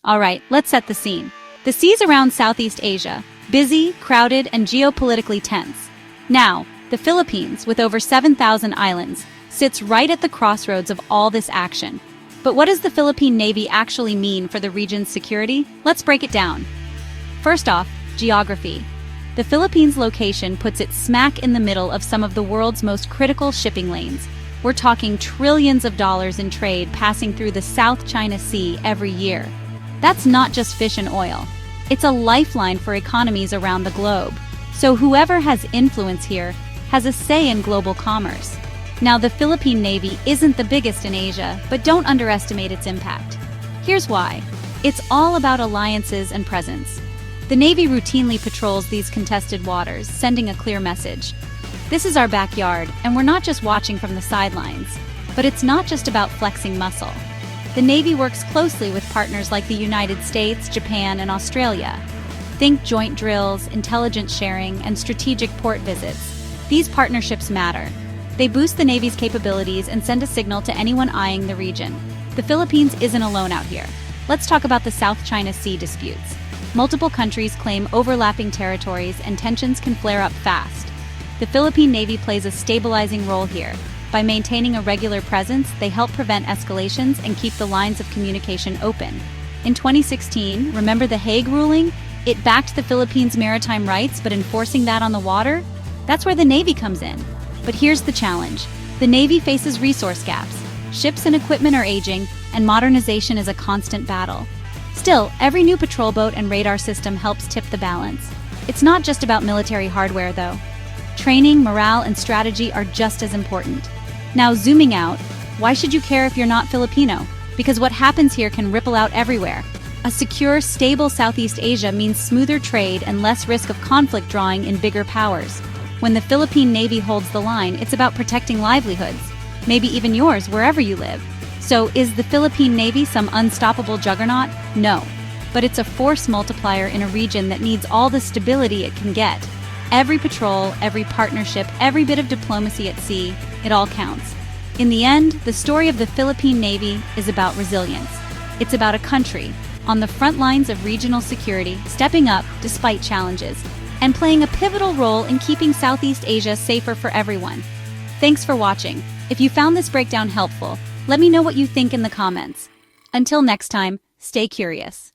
All right, let's set the scene. The seas around Southeast Asia, busy, crowded, and geopolitically tense. Now, the Philippines, with over 7,000 islands, sits right at the crossroads of all this action. But what does the Philippine Navy actually mean for the region's security? Let's break it down. First off, geography. The Philippines' location puts it smack in the middle of some of the world's most critical shipping lanes. We're talking trillions of dollars in trade passing through the South China Sea every year. That's not just fish and oil. It's a lifeline for economies around the globe. So whoever has influence here has a say in global commerce. Now, the Philippine Navy isn't the biggest in Asia, but don't underestimate its impact. Here's why. It's all about alliances and presence. The Navy routinely patrols these contested waters, sending a clear message. This is our backyard, and we're not just watching from the sidelines. But it's not just about flexing muscle. The Navy works closely with partners like the United States, Japan, and Australia. Think joint drills, intelligence sharing, and strategic port visits. These partnerships matter. They boost the Navy's capabilities and send a signal to anyone eyeing the region. The Philippines isn't alone out here. Let's talk about the South China Sea disputes. Multiple countries claim overlapping territories, and tensions can flare up fast. The Philippine Navy plays a stabilizing role here. By maintaining a regular presence, they help prevent escalations and keep the lines of communication open. In 2016, remember the Hague ruling? It backed the Philippines' maritime rights, but enforcing that on the water? That's where the Navy comes in. But here's the challenge. The Navy faces resource gaps. Ships and equipment are aging, and modernization is a constant battle. Still, every new patrol boat and radar system helps tip the balance. It's not just about military hardware, though. Training, morale, and strategy are just as important. Now, zooming out, why should you care if you're not Filipino? Because what happens here can ripple out everywhere. A secure, stable Southeast Asia means smoother trade and less risk of conflict drawing in bigger powers. When the Philippine Navy holds the line, it's about protecting livelihoods, maybe even yours, wherever you live. So, is the Philippine Navy some unstoppable juggernaut? No. But it's a force multiplier in a region that needs all the stability it can get. Every patrol, every partnership, every bit of diplomacy at sea, it all counts. In the end, the story of the Philippine Navy is about resilience. It's about a country on the front lines of regional security, stepping up despite challenges, and playing a pivotal role in keeping Southeast Asia safer for everyone. Thanks for watching. If you found this breakdown helpful, let me know what you think in the comments. Until next time, stay curious.